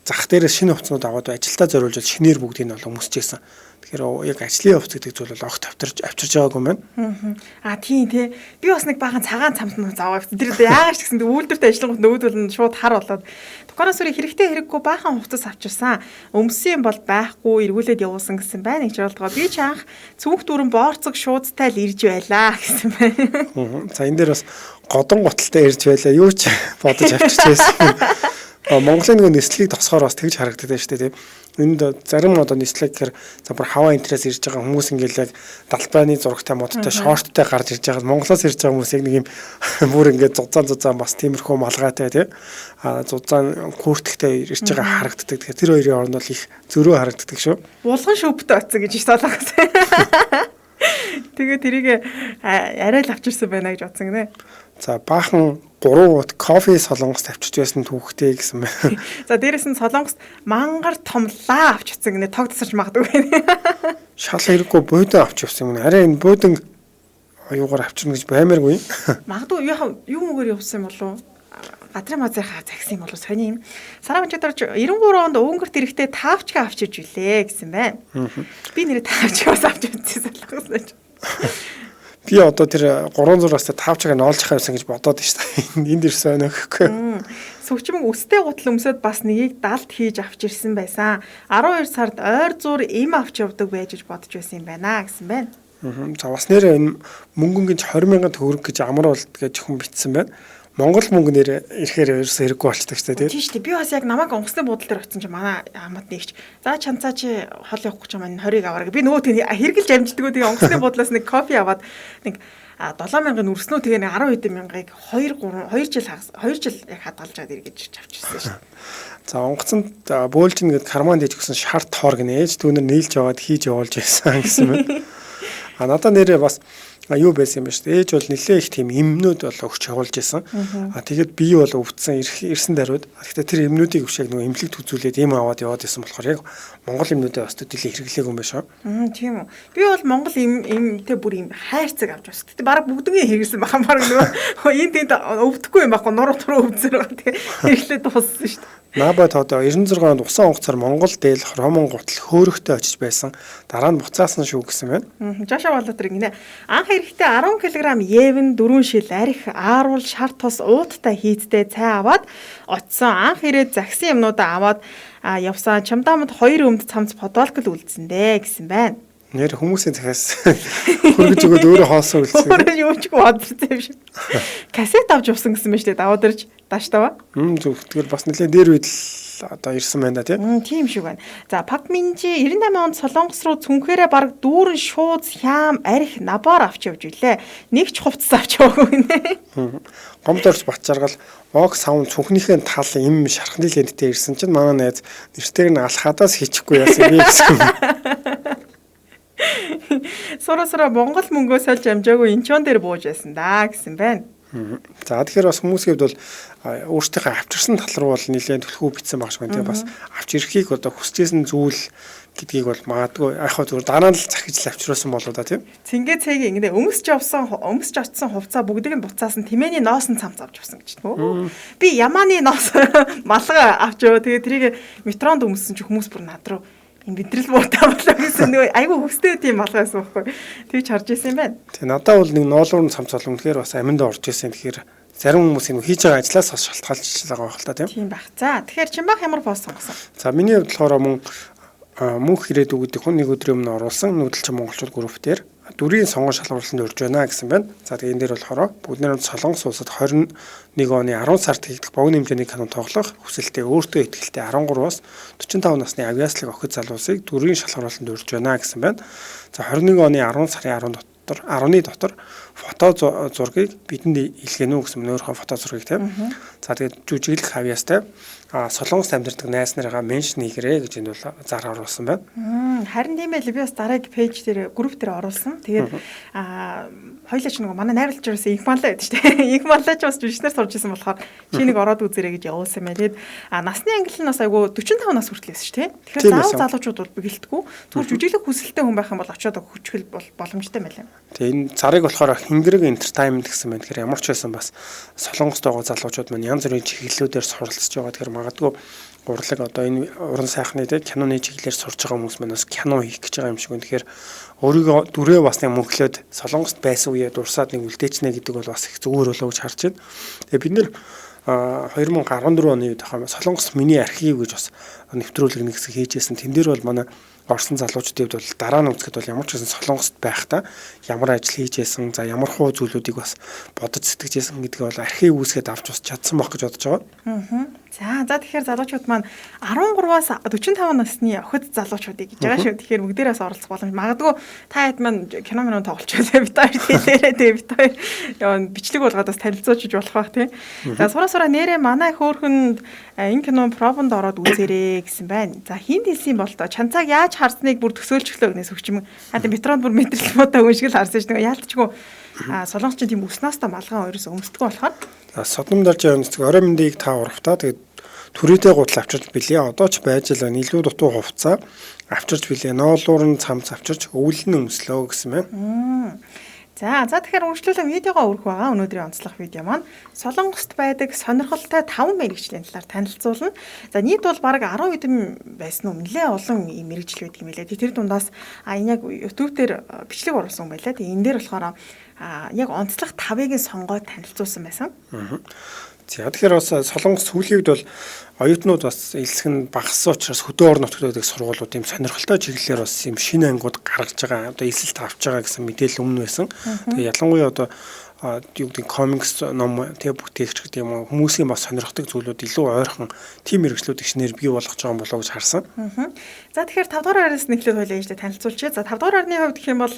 зах дээрээс шинэ хувцснууд аваад ажилдаа зориулж шинээр бүгдийг нь бол өмсчихсэн. Тэгэхээр яг ажлын хувцс гэдэг зүйл бол огт авчирж байгаагүй юм байна. Тийм тий. Би бас нэг баахан цагаан цамт нь заавал тэр яагаад ч гэсэн үүлдвэрт ажиллангууд нөөдөл нь шууд хар болоод дукараас үрийг хэрэгтэй хэрэггүй баахан хувцас авчирсан. Өмсөн бол байхгүй эргүүлээд явуулсан гэсэн байна гэж бодлоо. Би ч анх цүнх дүүрэн боорцог шуудтай л ирж байлаа гэсэн байна. За энэ дээр бас годон готалтай ирж байлаа. Юу ч бодож авчирч байсан. Монголын нэг нислэгийг тосхоор бас тэгж харагддаг шүү дээ. Энд зарим одоо нислэг гэхээр за бүр хаваа интерес ирж байгаа хүмүүс ингээл яг далбайны зурагтай модтой шорттой гарч ирж байгаа. Монголоос ирж байгаа хүмүүс яг нэг юм бүр ингээд зузаан бас тиймэрхүү малгайтай тий. Зузаан күртэгтэй ирж байгаа харагддаг. Тэгэхээр тэр хоёрын оронд бол их зөрөө харагддаг шүү. Булган шөптэй оцсон гэж солонгосон. Тэгээ тэрийг арай л авчирсан байна гэж бодсон гинэ. За баахан 3 ут кофе солонгост авчирч байсан түүхтэй гэсэн байна. За дээрэс нь солонгост мангар томлаа авч утсан гинэ тог тасарч магадгүй. Шал хэрэггүй буудан авч явсан юм. Арай энэ буудан оюугаар авчирна гэж баймааргүй. Магадгүй юу мөгээр явсан болов уу? Гадрын мазынхаа загсан юм болов сони юм. Сарамчид орж 93 онд өнгөрт эрэхтэй таавчгаа авчирж үлээ гэсэн байна. Би нэрээ таавчгаас авч үзсэн солонгоос. Би одоо тэр 300-аас 5-ыг нь олж хавсан гэж бодоод байна. Энд ирсэн өнөхгүй. Сүвчмэг өстэй гутал өмсөд бас нэгийг далд хийж авч ирсэн байсан. 12 сард ойр зур им авч явдаг байж гэж бодож байсан юм байна гэсэн байна. За бас нэрээ энэ мөнгөнгөж 20,000 төгрөг гэж амар болд гэж хүн битсэн байна. Монгол мөнгө нэр ирэхээр ерөөсөө хэрэггүй болчихдаг шүү дээ. Тийм шүү дээ. Би бас яг намайг онгоцны буудлын дээр очсон чи манай хамт нэгч. За чанцаа чи хол явахгүй ч юм 20-ыг аваарай. Би нөгөө тийм хэрэгэлж амжилтгүй тэгээ онгоцны буудлаас нэг кофе аваад нэг 7,000-ын өрснөө тэгээ нэг 12,000-ыг 2 жил яг хадгалжаад эргэж авчихсан шүү. За онгоцонд бөөлж ингээд карманд хийж өгсөн шарт хор гинэж түүнэр нийлж яваад хийж явуулж байсан гэсэн мэт. Надад нэрээ бас юу байсан юм бэ шүү дээ. Ээж бол нэлээ их тийм эмнүүд бол өгч явуулж байсан. Тэгээд бие бол өвдсөн ирсэн даруйд. Гэхдээ тэр эмнүүдийг өвшөөг нөгөө эмнэлэг төзүүлээд эм аваад яваад байсан болохоор яг Монгол эмнүүдээ бас төдийлэн хэрэглээгүй юм байна шүү. Тийм үү. Би бол Монгол эмтэй бүр юм хайрцаг авч бас. Тэгтээ бараг бүгднийг хэрэглэсэн бахан бараг нөгөө энэ тэнд өвдөхгүй юм байхгүй нуруу туруу өвдсөр байгаа. Тэгээ хэрэглээд дууссан шүү дээ. Набат одоо 96 онд усан онгоцоор Монгол дээл хромон гутал хөөрөхтэй очиж байсан. Дараа нь буцаасан шүү гэсэн байна. Жаша Балаатар гинэ. Анх эрэхтэй 10 кг евен 4 шил арх ааруул шар тус ууттай хийдтэй цай аваад очсон. Анх ирээд загсан юмнуудаа аваад явсан. Чамдаамд 2 өмд цамц подвалкл үлдсэндээ гэсэн байна. Нэр хүмүүсийн захиас хөргөж өгөөд өөрөө хоосон үлдсэн. Өөрөө юу ч бодсон юм шиг. Кассет авч явсан гэсэн мэт дээ. Даваад ирж даштава. Зөв. Тэгэхээр бас нэлээд дээр үед л одоо ирсэн байна да тийм. Тийм шиг байна. За Пак Минжи 98 онд Солонгос руу цүнхээрээ баг дүүрэн шууд хям арх набаар авч явж илээ. Нэг ч хувцас авч яваагүй нэ. Гомдорч бат жаргал ог савн цүнхнийхээ тал им шархны ленттэй ирсэн чинь манай найз нэртэйг нь алхадаас хийчихгүй яасан би гэсэн. Сурасра Монгол мөнгөө сольж амжаагүй энчон дээр бууж байсан да гэсэн байна. За тэгэхээр бас хүмүүсгээд бол өөртөө авчирсан тал руу бол нэлээд төлхөө битсэн багш байна. Тэгээ бас авч ирэхийг одоо хүсэжсэн зүйл гэдгийг бол магадгүй яг хөө зүгээр дараа нь л захиж л авчруулсан болоо да тийм. Цэнгээ цэгийн ингэ өмсч очсон хувцас бүгдийг нь буцаасан тэмээний ноосн цамц авч явсан гэж байна. Би ямааны ноос малгай авч яваа. Тэгээ тэрийг метронд өмссөн чи хүмүүс бүр над руу энэ бидрэл буутай болоо гэсэн нөгөө айгүй хөстэй тийм малгайсан байхгүй. Тэгж харж ирсэн юм байна. Тэгээ надад бол нэг ноолуурн цамц бол үнэхээр бас аминд орж ирсэн. Тэгэхээр зарим хүмүүс энэ хийж байгаа ажлаас бас шалтгаалж байгаа байх л та тийм. Тийм байх. За тэгэхээр Чимбах ямар пост сонгосон? За миний хувьд болохоор мөнх ирээд өгдөг хүн нэг өдрийн өмнө оруулсан нүүдэлчин монголчууд групп дээр дүрийн сонгон шалгуулсанд урьж байна гэсэн байна. За тэгээ энэ дээр болохоор бүгд Солонгос улсад 21 оны 10 сард хийгдэх богино хэмжээний канон тоглох хүсэлтэд өөртөө ихтэй 13-аас 45 насны авиаслаг охид залуусыг дүрийн шалгуулсанд урьж байна гэсэн байна. За 21 оны 10 сарын 10-ны дотор фото зургийг бидэнд илгээнэ үү гэсэн өөрийнхөө фото зургийг тийм. За тэгээд жүжиглэх авьяастай Солонгост амьдардаг найз нарыгаа меншн хийгэрээ гэж энэ бол зар оруулсан байна. Харин тийм ээ би бас дараагийн пэйж дээр групп дээр оруулсан. Тэгээд хоёлаа ч нэг манай найруулагчаас их малаа байдаг шүү дээ. Их малаа ч бас жүжигчнэр сурж исэн болохоор чи нэг ороод үзэрэй гэж явуулсан байна. Тэгээд насны англи нь бас айгу 45 нас хүртэл байсан шүү дээ. Тэгэхээр заавал залуучууд бол бэлтгүү. Зүгээр жүжиглэх хүсэлтэй хүн байх юм бол очиод хүчгэл бол боломжтой байлаа. Тэгээд энэ царыг болохоор Хингэрэг entertainment гэсэн байна. Тэгэхээр ямар ч байсан бас Солонгост байгаа залуучууд маань янз бүрийн чиглэлүүдээр суралцж байгаа. Тэгэхээр магадгүй урлаг одоо энэ уран сайхны тэ киноны чиглэлээр сурж байгаа хүмүүс маань бас кино хийх гэж байгаа юм шиг. Тэгэхээр өөрийгөө дүрээ бас нэг мөнхлөөд Солонгост байсан үеэ дурсаад нэг үлдээчнэ гэдэг бол бас их зүгээр болоо гэж харж байна. Тэгээ бид нэр 2014 оны үед хаа Солонгос миний архив гэж бас нэвтрүүлэг нэг хэсэг хийжсэн. Тэн дээр бол манай орсон залуучдын хувьд бол дараа нь үзэхэд бол ямар ч гэсэн Солонгост байхдаа ямар ажил хийж байсан, за ямар хуу зүйлүүдийг бас бодож сэтгэж байсан гэдгийг бол архив үүсгээд авч бас чадсан байх гэж бодож байгаа. За тэгэхээр залуучууд маань 13-аас 45 насны охид залуучуудыг гэж байгаа шүү. Тэгэхээр бүгдээрээс оролцох боломж. Магадгүй та хэд маань кино тоглож байлаа бит хоёр хэлээрээ тэгээ бит хоёр бичлэг болгоод бас танилцуулж болох бах тий. За сураа нэрээ манай хөөхөнд энэ кино пробонд ороод үзээрэй гэсэн байна. За хин хэлсэн бол тоо чанцааг яаж харсныг бүр төсөөлчлөө гэнээс өгчмөн. Хаад метронд бүр мэдрэл муудаа үншгэл харсан ш. Нэг яалтчгүй солонгоч тийм өснөөсөө малгайн өрөөс өмсдгөө болохоор содном дарж явсан орой мэндийг та урахтаа тэгээд түрээтэй гутал авчирч билээ. Одоо ч байж л илүү дутуу хувцаа авчирч билээ. Ноолуур нь цамц авчирч өвлөн өмслөө гэсэн байна. За тэгэхээр үргэлжлүүлэн видеогоо өргөх байгаа. Өнөөдрийн онцлог видео маань Солонгост байдаг сонирхолтой 5 мэргэжлийн талаар танилцуулна. За нийт бол бараг 10 хэдэн байсан уу? Нэлээ олон ийм мэргэжил байдаг юм билээ. Тэр дундаас энэ яг YouTube дээр бичлэг оруулсан юм байлаа. Тэгээ энэ дээр болохоор яг онцлог 5-ыг сонгоод танилцуулсан байсан. За тэгэхээр бас Солонгос сүүлийн үед бол оюутнууд бас элсэх нь багассан учраас хөдөө орон нутгад байдаг сургуулиуд ийм сонирхолтой чиглэлээр бас ийм шинэ ангууд гаргаж байгаа. Одоо эсэлт авч байгаа гэсэн мэдээлэл өмнө байсан. Тэгээ ялангуяа одоо юу гэдэг комикс ном тэг бүтээгч гэдэг юм уу хүмүүсийн бас сонирхдаг зүйлүүд илүү ойрхон тийм мэрэгчлүүд ихнэр бий болгож байгаа юм болоо гэж харсан. За тэгэхээр 5 дугаар араас нэхлээд хоёлаа ижлээ танилцуулчихъя. За 5 дугаар арны хувьд гэх юм бол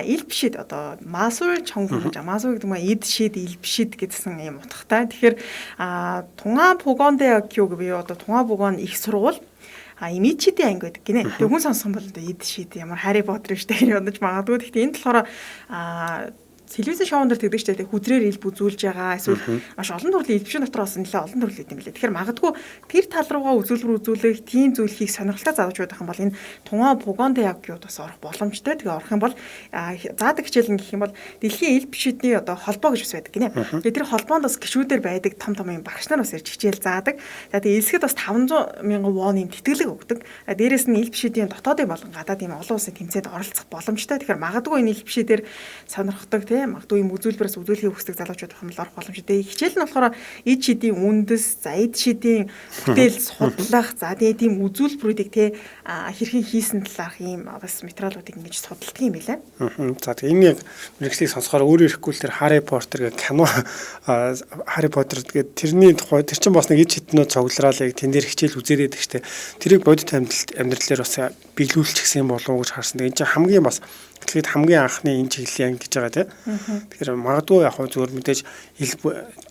ил бишид одоо масур чонгон гэж масур гэдэг нь эд шид ил бишид гэсэн юм утгатай. Тэгэхээр Тунгаан Пугонде Акю гэвь одоо Тунгаан Пугон их сургууль имичидийн анги гэдэг гинэ. Тэг хүн сонссон бол эд шид ямар Harry Potter шүү дээ бодож магадгүй. Гэхдээ энэ болохоор телевизэн шоунд дэр тэгдэг ч тийм хүдрээр илб үзүүлж байгаа эсвэл маш олон төрлийн элбшин дотроос нэлээ олон төрлийн юм билээ. Тэгэхээр магадгүй тэр тал руугаа үзүүлбэр үзүүлэх тийм зүйлхийг сонирхолтой заавч байх юм бол энэ Тунгаан Пугонде Акюд бас орох боломжтой. Тэгээ орох юм бол заадаг хичээлэн гэх юм бол дэлхийн элбшидний одоо холбоо гэж бас байдаг гинэ. Тэгээ тэр холбоонд бас гişүүдээр байдаг том юм багш нар бас ирж хичээл заадаг. За тэгээ элсгэд бас 500 мянган вон юм тэтгэлэг өгдөг. Дээрээс нь элбшидийн дотоодын болон гадаад юм олон улсын тэмцээнд оролцох боломжтой. Тэгэхээр магадгүй энэ элбшидээр сонирхдаг тийм магадгүй юм үзүүлбэрээс үзүүлэхийг хүсдэг залуучууд байх юм бол орох боломжтой. Хичээл нь болохоор эд шидийн үндэс, за эд шидийн бүтээл судлах, за тэгээ тийм үзүүлбэрүүдийг хэрхэн хийсэн талаарх ийм бас материалуудыг ингэж судалдаг юм билээ. За тэгээ энэ яг мэргэжлийг сонсохоор өөрөө ирэхгүй л тэр Harry Potter гэх кино Harry Potter гэдэг тэрний тухай тэр чинь бас нэг эд шиднүүд цуглараад яг тэн дээр хичээл үзээрэй гэдэг чтэй. Тэрийг бодит амьдралаар бас биелүүлчихсэн болов уу гэж харсан. Тэгээ энэ чинь хамгийн бас тэгэхэд хамгийн анхны энэ чиглэлийн анги гэж байгаа тийм. Тэгэхээр магадгүй яг хөө зөвөр мэдээж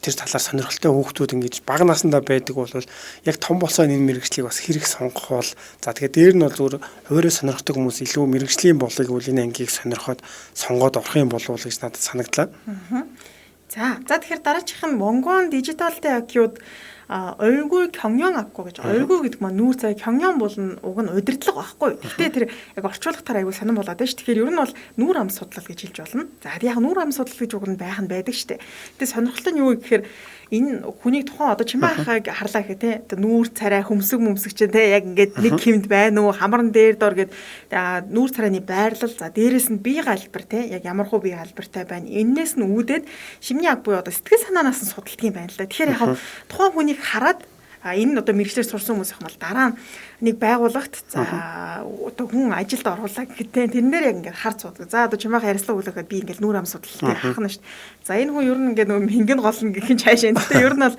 тэр талаар сонирхолтой хүүхдүүд ингэж бага насндаа байдаг бол яг том болсон энэ мэрэгчлийг бас хэрэг сонгох бол за тэгэхээр дээр нь бол зөвөр хуурай сонирхдаг хүмүүс илүү мэрэгжлийн болыг үл энэ ангийг сонирхоод сонгоод орох юм болов уу гэж надад санагдлаа. За тэгэхээр дараачих нь Монгон дижиталтай акиуд 얼굴 경영 학과 гэж 얼굴 гэдэг маань нүүр цай 경영 бол уг нь удирдлага байхгүй. Гэхдээ тэр яг орчуулгатаар аягүй сонирн болоод байна ш. Тэгэхээр ер нь бол нүүр ам судлал гэж хэлж болно. За яг нүүр ам судлал гэж уг нь байх нь байдаг штэ. Тэгээ сонирхолтой нь юу гэхээр энэ хүний тухайн одоо чимэахыг харлаа гэхэ те нүүр царай хөмсөг ч те яг ингээд нэг хэмд байна уу хамарн дээр дор гэд нүүр царайны байрлал за дээрэс нь бие галбар те яг ямар хуу бие галбартай байна. Эннээс нь үүдээд шимний аг буюу одоо сэтгэл санаанаас нь судалдаг юм байна л да. Тэгэхээр яг тухайн хүнийг хараад энэ одоо мэргэжлэр сурсан хүмүүс их мал дараа нэг байгууллагт за одоо хүн ажилд оруулаа гэхдээ тэрэн дээр яг ингээд харц суудаг. За одоо чимээх ярилцлага өгөхөд би ингээд нүүр ам судалтай харах нь шүү. За энэ хүн ер нь ингээд нөгөө хингэн голно гэх юм цаашаа. Гэхдээ ер нь бол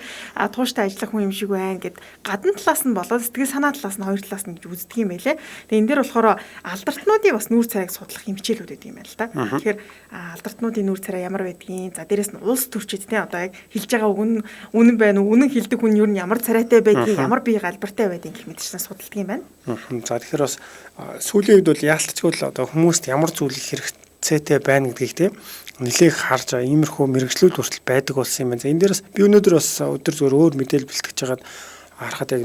тууштай ажиллах хүн юм шиг байна гэд гадна талаас нь болоод сэтгэл санаа талаас нь хоёр талаас нь гэж үздэг юм байлээ. Тэгээ энэ дээр болохоор алдартнуудын бас нүүр царайг судлах хэмжээлүүд байдаг юм байна л да. Тэгэхээр алдартнуудын нүүр царай ямар байдгийг за дээрэс нь улс төрчид те одоо яг хэлж байгаа үнэн байна уу? Үнэн хэлдэг хүн ер нь ямар царайтай байдгийг ямар бие галбартай байдгийг гэх мэтчлэн судалдаг юм байна. За тэгэхээр бас сүүлийн үед бол яалтчгүй л одоо хүмүүст ямар зүйл хэрэгцээтэй байна гэдгийг тийм нэлээх харж байгаа иймэрхүү мэрэгжлүүд хүртэл байдаг болсон юм байна. За энэ дээрээс би өнөөдөр бас өдөр зөвөр өөр мэдээлэл бэлтгэж байгаад харахад яг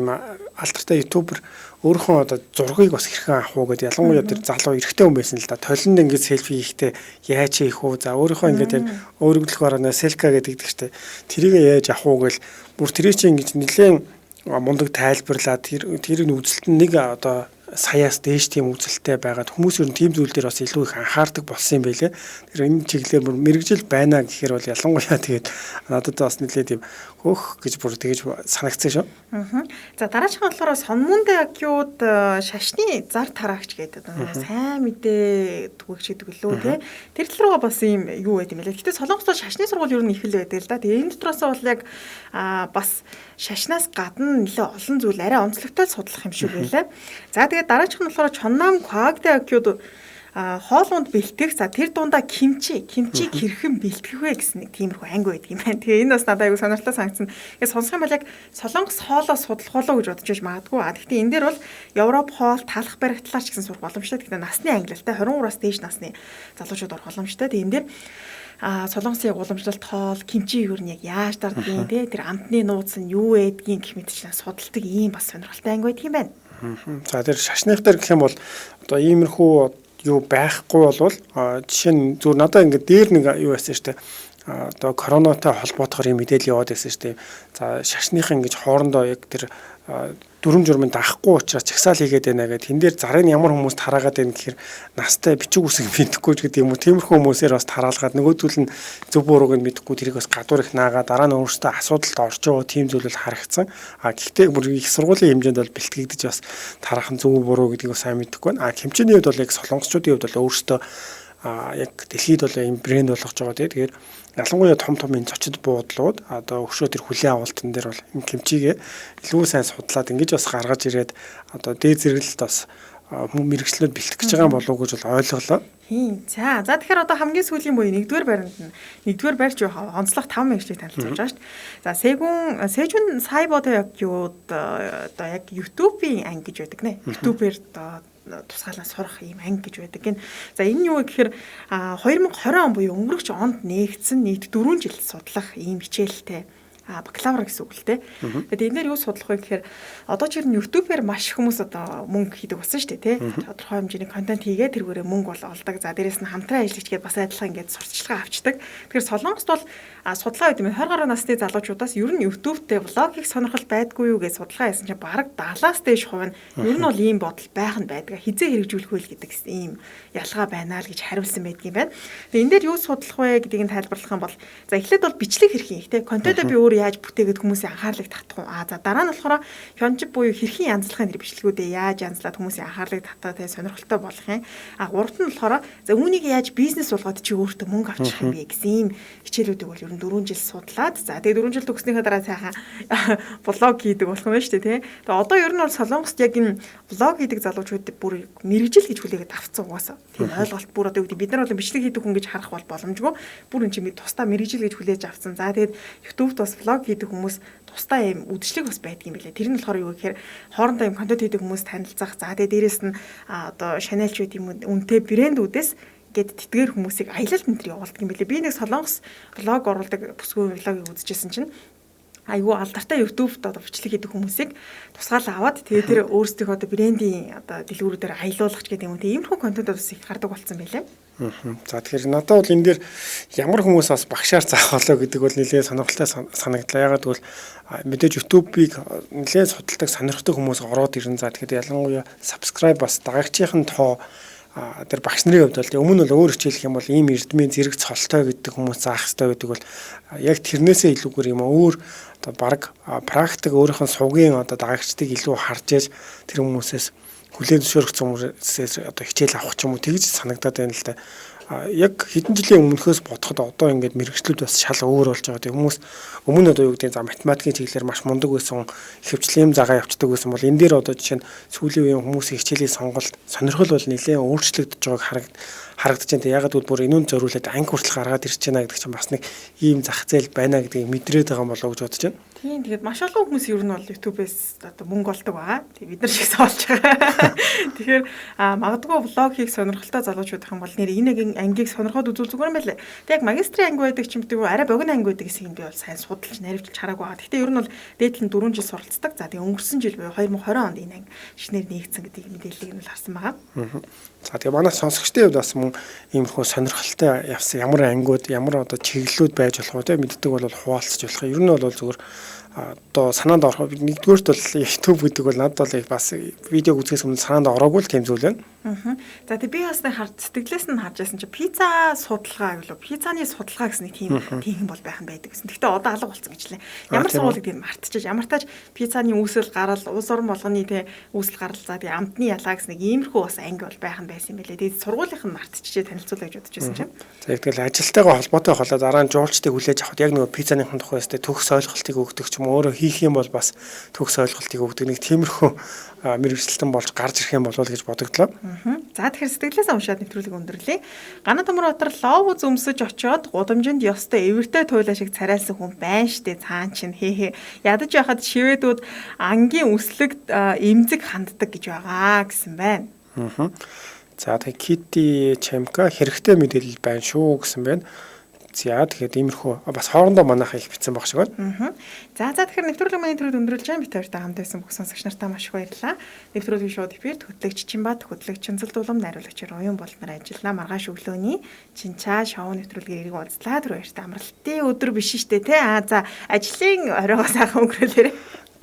алдартай ютубер өөрийнхөө одоо зургийг бас хэрхэн авах уу гэдэг ялангуяа тэр залуу эрэгтэй хүн байсан л да. Толинд ингээд селфи хийхдээ яаж хийх үү? За өөрийнхөө ингээд яг өөрөглөх бараана селка гэдэг ихтэй тэрийг яаж авах уу гэл бүр тэрийг чинь ингэж нэлээд мундаг тайлбарлаад тэрийг үзэлт нь нэг одоо саяас дээш тийм үзэлттэй байгаад хүмүүс ер нь тийм зүйл дээр бас илүү их анхаардаг болсон юм байлээ. Тэр энэ чиглэлээр бүр мэрэгжил байна гэхээр бол ялангуяа тэгээд надад бас нэлээд тийм хөөх гэж бүр тэгэж санагдсан шүү. За дараагийн болохоор Сонмунда Акиуд шашны зар тараагч гэдэг сайн мэдээ түгэж гэдэг лөө тий. Тэр тал руугаа бас юм юу байд юм бэ? Гэтэ Солонгос бол шашны сургууль ер нь их л байдаг л да. Тэгээ энэ дотроос бол яг бас шашнаас гадна нэлээ олон зүйл арай онцлогтой судлах юм шиг байлаа. За тэгээд дараачих нь болохоор Чоннам Квагде Акиуд хоолунд бэлтгэх. За тэр дундаа кимчиг хэрхэн бэлтгэх вэ гэсэн нэг тиймэрхүү анги байдаг юм байна. Тэгээ энэ бас надад аягүй сонирхолтой санагдсан. Тэгээ сонсох юм бол яг Солонгос хоолоо судлах болоо гэж бодож байж магадгүй. Гэхдээ энэ дээр бол Европ хоол талах баригтлаач гэсэн сурах боломжтой. Гэхдээ насны ангилалтай 23-аас дээш насны залуучууд орох боломжтой. Тэгээ энэ дээр Солонгосын уламжлалт хоол, кимчи юу нэг яаж дардгийн тий тэр амтны нууц нь юу байдгийг гэх мэтчлэн судалдаг ийм бас сонирхолтой анги байдаг юм байна. За тэр шашных дээр гэх юм бол одоо иймэрхүү юу байхгүй болвол жишээ нь зүгээр надад ингээд дээр нэг юу байсан шүү дээ. Одоо коронавитой холбоотойгоор юм мэдээлэл яваад байсан шүү дээ. За шашныхын ингэж хоорондоо яг тэр дүрм журмын даахгүй учраас чагсаал хийгээд байна гэдэг. Тэн дээр зарыг ямар хүмүүст хараагаад байна гэхээр настай бичиг үсэг мэдхгүй ч гэдэг юм уу. Тиймэрхүү хүмүүсээр бас тараалгаад нөгөөдөл нь зөв бурууг нь мэдхгүй тэрийг бас гадуур их наагаад дараа нь өөрөөсөө асуудалд орж байгаа тийм зүйл харагдсан. Гэхдээ бүр их сургуулийн хэмжээнд бол бэлтгэгдэж бас тарах нь зөв буруу гэдгийг сайн мэдэхгүй байна. Хэмжээний хувьд бол яг солонгосчуудын хувьд бол өөрөөсөө яг дэлхийд бол юм брэнд болгож байгаа тийм. Тэгэхээр ялангуяа том энэ зочид буудлууд одоо өшөө тэр хүлээн авалтан дээр бол энэ кимчигээ илүү сайн судлаад ингэж бас гаргаж ирээд одоо дээд зэрэглэлд бас мэрэгчлүүд бэлтгэж байгаа юм болов уу гэж бол ойлголоо. За тэгэхээр одоо хамгийн сүүлийн буюу 1-р байранд нь 1-р байрч онцлог 5 мэрэгчлийг танилцуулж байгаа шүү дээ. За Сэжүн Сайбото Акиуд одоо яг YouTube-ийн анги гэж байдаг нэ. YouTube-ээр тусгаалаа сурах юм анги гэж байдаг. За энэ юу гэхээр 2020 он буюу өнгөрөх онд нээгдсэн нийт 4 жил судлах ийм хичээлтэй бакалавр гэсэн үг л дээ. Тэгээд энэ дээр юу судлах вэ гэхээр одоо ч хэрэг YouTube-ээр маш хүмүүс одоо мөнгө хийдэг болсон шүү дээ, тий. Тодорхой хэмжээний контент хийгээд тэргээрээ мөнгө бол олдог. За дээрэс нь хамтран ажиллаж гээд бас адилхан ингээд сурталчилгаа авчдаг. Тэгэхээр Солонгост бол судалгаа гэдэг нь 20 гаруй насны залуучуудаас ер нь YouTube-тэй влог хийх сонирхол байдгүй юу гэж судалгаа хийсэн чинь бараг 70-аас дээш хувь нь ер нь бол ийм бодол байх нь байдаг. Хизээ хэрэгжүүлэх вэ гэдэг ийм ялгаа байна л гэж хариулсан байдгийн байна. Тэгээд энэ дээр юу судлах вэ гэдгийг тайлбарлах юм бол за эхлээд бол бичлэг хэрхэн их тий. Контентоо би өөр яаж бүтээгээд хүмүүсийн анхаарлыг татах уу? За дараа нь болохоор хёнжип буюу хэрхэн янзлахын тэр бичлэгүүдээ яаж янзлаад хүмүүсийн анхаарлыг татаа тэ сонирхолтой болох юм. Гуравт нь болохоор за үүнийг яаж бизнес болгоод чи өөртөө мөнгө авчих юм бэ гэсэн ийм хичээлүүдийг бол ер нь 4 жил судлаад за тэгээ 4 жил төгснөхийн дараа сайхан блог хийдэг болох юм байна шүү дээ, тэ. Тэгээ одоо ер нь бол Солонгост яг энэ блог хийдэг залуучууд бүр мэрэгжил гэж хүлээгээд авцсан угаасаа. Тийм ойлголт бүр одоо бид нар бол бичлэг хийдэг хүн гэж харах бол боломжгүй. Бүр энэ чинь тусдаа мэрэгжил гэж хүлээж авцсан. За тэгээд YouTube-д бас влог хийдэг хүмүүс тусдаа юм үдшилэг бас байдаг юм билээ. Тэр нь болохоор юу гэхээр хоорондоо юм контент хийдэг хүмүүс танилцах. За тэгээд дээрэс нь одоо Chanel ч үт юм үнэтэй брэндүүдээс гээд тэтгэр хүмүүсийг аялалд энэ төр явуулдаг юм билээ. Би нэг Солонгос влог оруулдаг бүсгүй влогийг үзчихсэн чинь айгүй алдартай YouTube-д одоо бичлэг хийдэг хүмүүсийг тусгаалаа аваад тэгээ тэр өөрсдийнхөө одоо брендийн одоо дэлгүүрүүдээр аялуулах ч гэдэг юм. Тэгээ иймэрхүү контентууд бас их гардаг болсон байлээ. За тэгэхээр надад бол энэ дээр ямар хүмүүс бас багшаар заах болоо гэдэг бол нэлээд сонирхолтой санагдлаа. Ягаад гэвэл мэдээж YouTube-ийг нэлээд судалдаг сонирхдаг хүмүүс ороод ирэн. За тэгэхээр ялангуяа subscribe бас дагагчийн тоо тэр багш нарын хувьд бол өмнө нь өөр хичээлх юм бол ийм эрдмийн зэрэг цолтой гэдэг хүмүүс заах хэрэгтэй гэдэг бол яг тэрнээсээ илүүгээр юм өөр одоо баг практик өөрийнх нь сугийн одоо дагагчдыг илүү харж яаж тэр хүмүүсээс хүлээн зөвшөөрөх хүмүүсээс одоо хичээл авах ч юм уу тэгж санагдаад байна л да. Яг хэдэн жилийн өмнөхөөс бодоход одоо ингээд мэрэгчлүүд бас шал өөр болж байгаа. Тэг хүмүүс өмнө одоо юу гэдэг за математикийн чиглэлээр маш мундаг байсан, ихэвчлэн загаа явцдаг байсан бол энэ дээр одоо жишээ нь сүүлийн үеийн хүмүүсийн хичээлийн сонголт сонирхол бол нэлээд өөрчлөгдөж байгааг харагдаж байна. Ягаад гэвэл бүр энүүнд зориулаад анги хүртэл гаргаад ирж байна гэдэг чинь бас нэг ийм зах зээл байна гэдгийг мэдрээд байгаа юм болоо гэж бодож байна. Тийм тэгээд маш олон хүмүүс ер нь бол YouTube-ээс одоо мөнгө олдог байгаа. Тэг бид нар шиг соолж байгаа. Тэгэхээр магадгүй влог хийх сонирхолтой залуучууд их юм бол нэр энэ ангийг сонирхоод үзүүл зүгээр юм байлаа. Тэг яг магистрийн анги байдаг ч юм уу арай богино анги байдаг гэсэн юм би бол сайн судалж наривчилж хараагүй байгаа. Гэхдээ ер нь бол дээдлэн 4 жил суралцдаг. За тэг өнгөрсөн жил буюу 2020 онд энэ анги шинээр нээгдсэн гэдэг мэдээллийг нь харсан байгаа. За тэгээ манай сонсогчдын хувьд бас мөн иймэрхүү сонирхолтой явсан ямар ангиуд ямар одоо чиглэлүүд байж болох вэ мэддэг бол хуваалцаж болох. Ер нь бол зүгээр одоо санаанд орох нэгдүгээрт бол YouTube гэдэг бол надад бол бас видеог үзэхээс өмнө санаанд ороогүй л тийм зүйл байна. За тэг би бас сэтгэлээс нь харж байсан чи пицца судалгаа юу лөө пиццаны судалгаа гэсэн нэг тийм бол байх нь байдаг гэсэн. Гэхдээ одоо алга болсон гэж лээ. Ямар сургууль гэдгийг мартчихаж ямар тааж пиццаны үүсэл гарал улс орн болгоны тэ үүсэл гарал за тэг амтны ялаа гэсэн нэг иймэрхүү бас анги бол байх нь байсан юм байлээ. Тэгээд сургуулийнх нь мартчихжээ танилцуулаа гэж бодож байсан чинь. За тэгэл ажилтайгаа холбоотой болоод дараа нь жуулчдыг хүлээж авахд яг нөгөө пиццаныхын тухай өстэй төгс ойлголтыг өгдөг ч юм өөрөө хийх юм бол бас төгс ойлголтыг өгдөг нэг тиймэрхүү мэргэжилтэн болж гарч ирэх юм болов уу гэж бодогдлоо. За тэгэхээр сэтгэлээсээ уншаад нэвтрүүлэг өндөрлөе. Ганаа Төмөр Батар лов зөмсөж очоод гудамжинд ёстой эвэртэй туйлаа шиг царайлсан хүн байна штэ цаан чин хээ. Ядаж яхад шивэдүүд ангийн үслэгт эмзэг ханддаг гэж байгаа гэсэн байна. За тэгээ Кити Чамка хэрэгтэй мэдээлэл байна шүү гэсэн байна. За тэгээд иймэрхүү бас хоорондоо манайхаа их битсэн баг шиг байна. За тэгэхээр нэвтрүүлэг маань түрүүд өндөрлж байгаа бид хоёртай хамт байсан бүх сонсогч нартаа маш их баярлалаа. Нэвтрүүлгийн шууд эфирт хөтлөгч Чимбат, хөтлөгч Цэнцэл Дулам, найруулагч Уян Болтнаар ажиллана. Маргааш өглөөний Чинчаа шоу нэвтрүүлгийн эриг уулзлаа. Тэр баяртай амралтын өдөр биш штэ тий. За ажлын оройгоо сайхан өнгөрөөлөөрэй.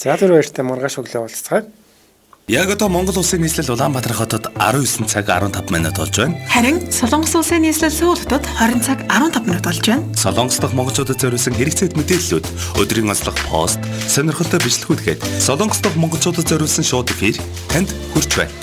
За тэр баяртай маргааш өглөө уулзцгаая. Яг одоо Монгол улсын нийслэл Улаанбаатар хотод 19 цаг 15 минут болж байна. Харин Солонгос улсын нийслэл Сөүл хотод 20 цаг 15 минут болж байна. Солонгос дахь монголчуудад зориулсан хэрэгцээд мэдээллүүд, өдрийн онцлог пост, сонирхолтой бичлэгүүд гээд Солонгос дахь монголчуудад зориулсан шоу эфир танд хүрч байна.